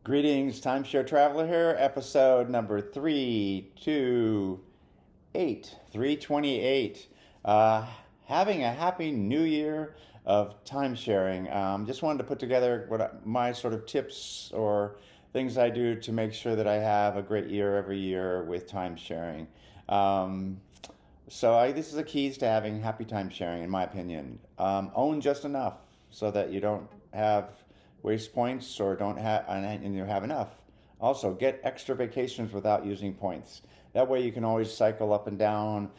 Greetings, Timeshare Traveler here, episode number 328. Having a happy new year of timesharing. Just wanted to put together my sort of tips or things I do to make sure that I have a great year every year with timesharing. This is the keys to having happy timesharing, in my opinion. Own just enough so that you don't have waste points or don't have and you have enough. Also, get extra vacations without using points. That way you can always cycle up and down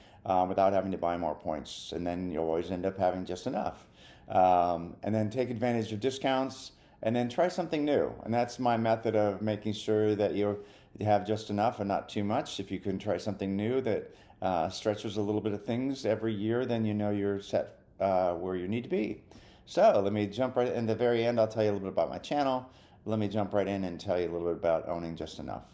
without having to buy more points, and then you'll always end up having just enough. And then take advantage of discounts, and then try something new. And that's my method of making sure that you have just enough and not too much. If you can try something new that stretches a little bit of things every year, then you know you're set where you need to be. So let me jump right in the very end. I'll tell you a little bit about my channel. Let me jump right in and tell you a little bit about owning just enough.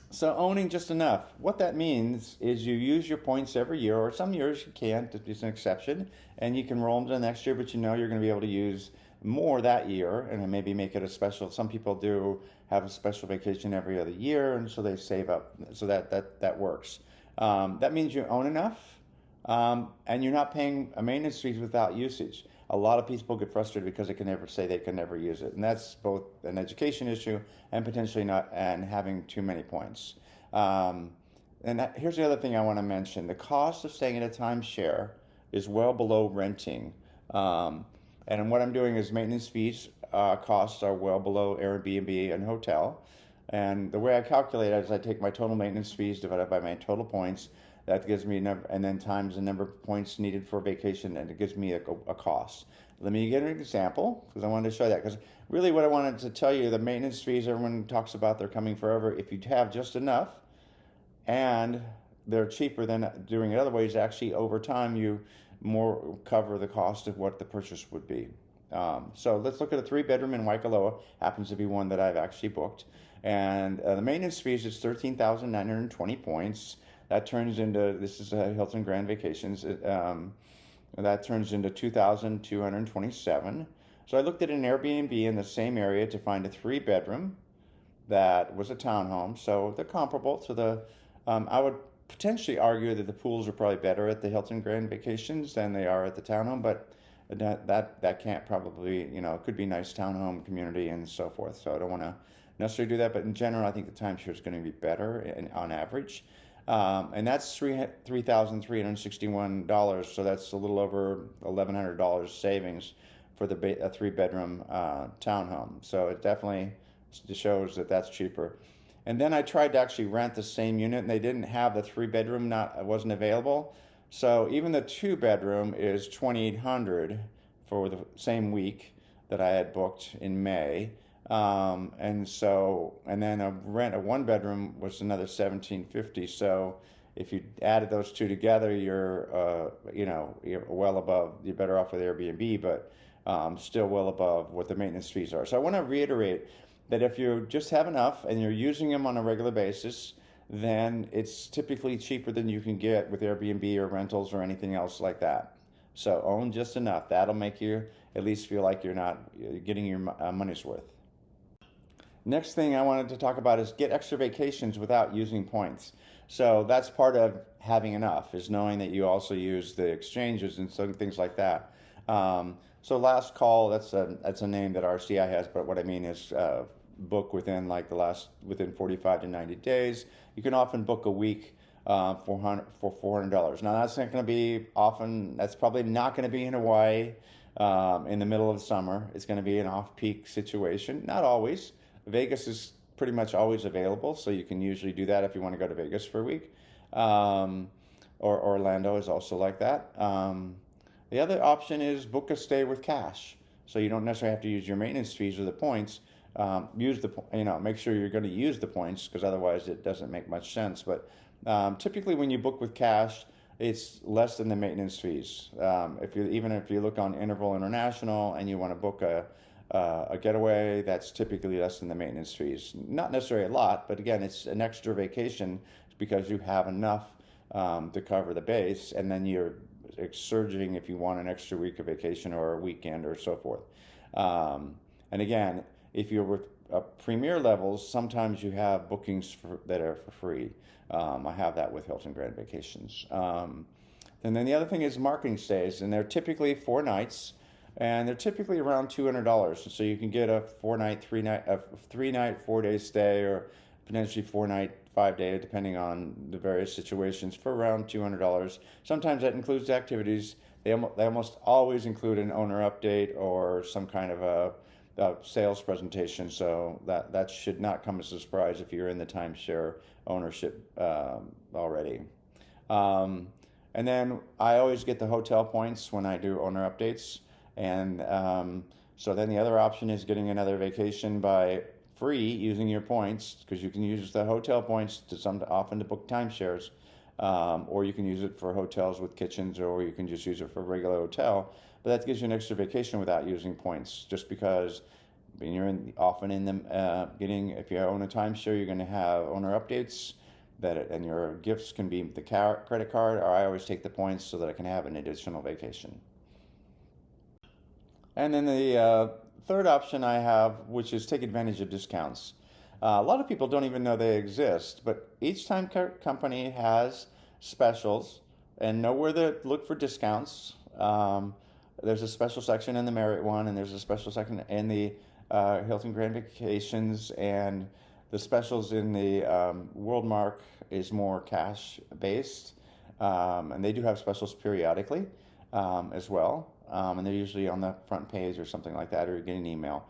So owning just enough, what that means is you use your points every year, or some years you can't, it's an exception, and you can roll them to the next year, but you know you're going to be able to use more that year and maybe make it a special. Some people do have a special vacation every other year, and so they save up, so that works. That means you own enough, and you're not paying a maintenance fees without usage. A lot of people get frustrated because they can never say they can never use it, and that's both an education issue and potentially not, and having too many points. Here's the other thing I want to mention: the cost of staying in a timeshare is well below renting. And what I'm doing is maintenance fees costs are well below Airbnb and hotel. And the way I calculate it is I take my total maintenance fees divided by my total points. That gives me and then times the number of points needed for vacation, and it gives me a cost. Let me get an example because I wanted to show that. Because really, what I wanted to tell you, the maintenance fees, everyone talks about they're coming forever. If you have just enough, and they're cheaper than doing it other ways, actually over time you more cover the cost of what the purchase would be. So let's look at a 3-bedroom in Waikoloa. Happens to be one that I've actually booked, and the maintenance fees is 13,920 points. That turns into, this is a Hilton Grand Vacations, that turns into 2,227. So I looked at an Airbnb in the same area to find a 3-bedroom that was a townhome. So they're comparable to the, I would potentially argue that the pools are probably better at the Hilton Grand Vacations than they are at the townhome, but that can't probably, it could be a nice townhome community and so forth. So I don't want to necessarily do that, but in general, I think the timeshare is going to be better on average. And that's $3,361, so that's a little over $1,100 savings for a 3-bedroom townhome. So it definitely shows that that's cheaper. And then I tried to actually rent the same unit, and they didn't have the 3-bedroom, wasn't available. So even the 2-bedroom is $2,800 for the same week that I had booked in May. And then a 1-bedroom was another $1,750. So if you added those two together, you're well above. You're better off with Airbnb, but still well above what the maintenance fees are. So I want to reiterate that if you just have enough and you're using them on a regular basis, then it's typically cheaper than you can get with Airbnb or rentals or anything else like that. So own just enough. That'll make you at least feel like you're not getting your money's worth. Next thing I wanted to talk about is get extra vacations without using points. So that's part of having enough, is knowing that you also use the exchanges and some things like that. So last call, that's a name that RCI has, but what I mean is book within within 45 to 90 days. You can often book a week for $400. Now that's not going to be often. That's probably not going to be in Hawaii in the middle of the summer. It's going to be an off-peak situation. Not always. Vegas is pretty much always available, so you can usually do that if you want to go to Vegas for a week. Or Orlando is also like that. The other option is book a stay with cash, so you don't necessarily have to use your maintenance fees or the points. Make sure you're going to use the points, because otherwise it doesn't make much sense. But typically, when you book with cash, it's less than the maintenance fees. If you look on Interval International and you want to book a getaway, that's typically less than the maintenance fees. Not necessarily a lot, but again, it's an extra vacation because you have enough to cover the base, and then you're surging if you want an extra week of vacation or a weekend or so forth. And again, if you're with premier levels, sometimes you have bookings that are for free. I have that with Hilton Grand Vacations. And then the other thing is marketing stays, and they're typically 4 nights, and they're typically around $200. So you can get a 4 night, 3 night, a 3 night, 4 day stay, or potentially 4 night, 5 day, depending on the various situations, for around $200. Sometimes that includes activities. They almost always include an owner update or some kind of a sales presentation. So that should not come as a surprise if you're in the timeshare ownership already. And then I always get the hotel points when I do owner updates. And so then the other option is getting another vacation by free using your points, because you can use the hotel points often to book timeshares, or you can use it for hotels with kitchens, or you can just use it for a regular hotel. But that gives you an extra vacation without using points, just because when you're often in them if you own a timeshare, you're going to have owner updates and your gifts can be the credit card, or I always take the points so that I can have an additional vacation. And then the third option I have, which is take advantage of discounts. A lot of people don't even know they exist, but each time company has specials, and know where to look for discounts. There's a special section in the Marriott one, and there's a special section in the Hilton Grand Vacations, and the specials in the WorldMark is more cash based, and they do have specials periodically as well, and they're usually on the front page or something like that, or you get an email.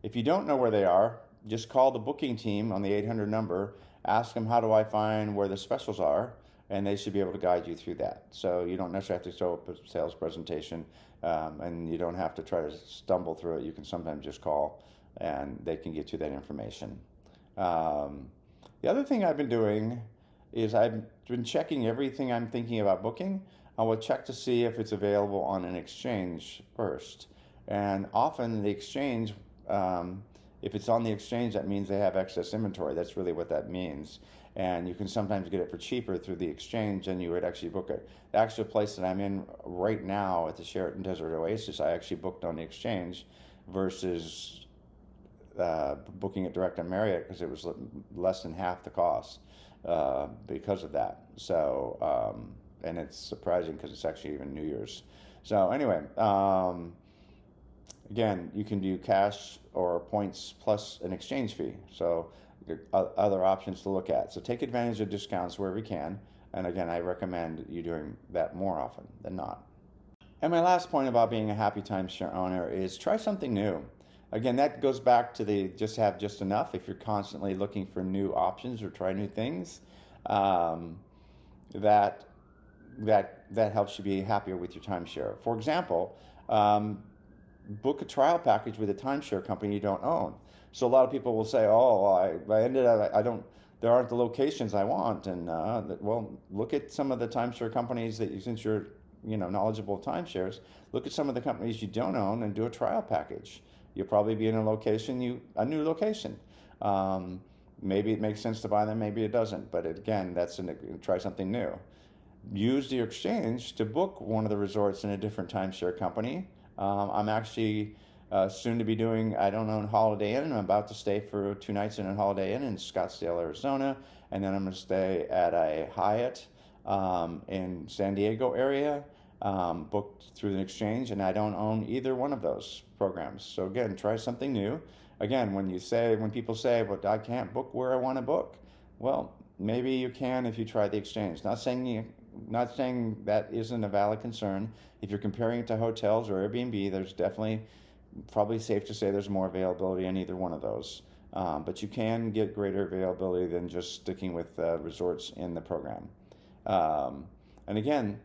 If you don't know where they are, just call the booking team on the 800 number, ask them, how do I find where the specials are, and they should be able to guide you through that. So you don't necessarily have to show up a sales presentation, and you don't have to try to stumble through it. You can sometimes just call and they can get you that information. The other thing I've been doing is I've been checking everything I'm thinking about booking. I will check to see if it's available on an exchange first. And often the exchange, if it's on the exchange, that means they have excess inventory. That's really what that means. And you can sometimes get it for cheaper through the exchange than you would actually book it. The actual place that I'm in right now at the Sheraton Desert Oasis, I actually booked on the exchange versus booking it direct on Marriott, because it was less than half the cost because of that. So, and it's surprising because it's actually even New Year's. So anyway, again, you can do cash or points plus an exchange fee. So other options to look at. So take advantage of discounts wherever you can. And again, I recommend you doing that more often than not. And my last point about being a happy timeshare owner is try something new. Again, that goes back to the just have just enough. If you're constantly looking for new options or try new things, that helps you be happier with your timeshare. For example, book a trial package with a timeshare company you don't own. So a lot of people will say, "Oh, I ended up there aren't the locations I want." And well, look at some of the timeshare companies since you're knowledgeable of timeshares, look at some of the companies you don't own and do a trial package. You'll probably be in a new location. Maybe it makes sense to buy them, maybe it doesn't. But again, try something new. Use the exchange to book one of the resorts in a different timeshare company. I'm actually soon to be doing, I don't own Holiday Inn, and I'm about to stay for 2 nights in a Holiday Inn in Scottsdale, Arizona, and then I'm going to stay at a Hyatt in San Diego area, booked through an exchange, and I don't own either one of those programs. So again, try something new. Again, when people say, "Well, I can't book where I want to book," well, maybe you can if you try the exchange. Not saying that isn't a valid concern. If you're comparing it to hotels or Airbnb, there's definitely, probably safe to say, there's more availability on either one of those. But you can get greater availability than just sticking with resorts in the program. And again,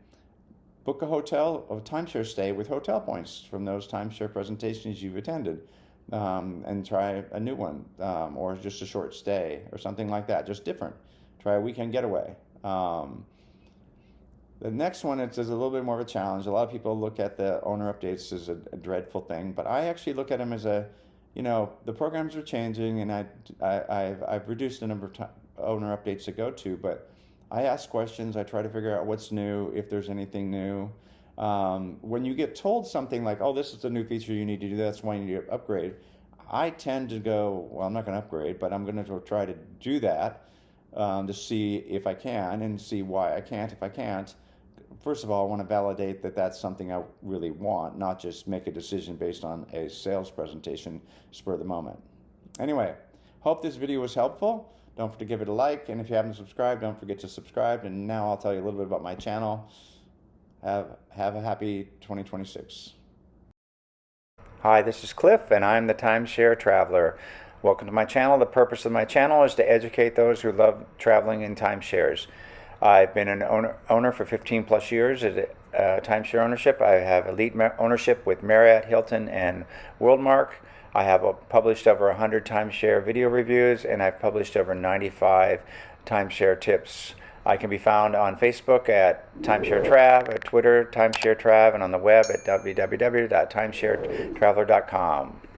book a timeshare stay with hotel points from those timeshare presentations you've attended, and try a new one, or just a short stay or something like that, just different. Try a weekend getaway. The next one, it's a little bit more of a challenge. A lot of people look at the owner updates as a dreadful thing, but I actually look at them as the programs are changing, and I've reduced the number of owner updates to go to, but I ask questions. I try to figure out what's new, if there's anything new. When you get told something like, "Oh, this is a new feature you need to do, that's why you need to upgrade," I tend to go, well, I'm not going to upgrade, but I'm going to try to do that to see if I can and see why I can't. If I can't, first of all, I want to validate that that's something I really want, not just make a decision based on a sales presentation spur of the moment. Anyway, hope this video was helpful. Don't forget to give it a like, and if you haven't subscribed, don't forget to subscribe. And now I'll tell you a little bit about my channel. Have a happy 2026. Hi, this is Cliff, and I'm the Timeshare Traveler. Welcome to my channel. The purpose of my channel is to educate those who love traveling in timeshares. I've been an owner for 15 plus years at timeshare ownership. I have elite ownership with Marriott, Hilton, and Worldmark. I have published over 100 timeshare video reviews, and I've published over 95 timeshare tips. I can be found on Facebook at Timeshare Trav, at Twitter Timeshare Trav, and on the web at www.timesharetraveler.com.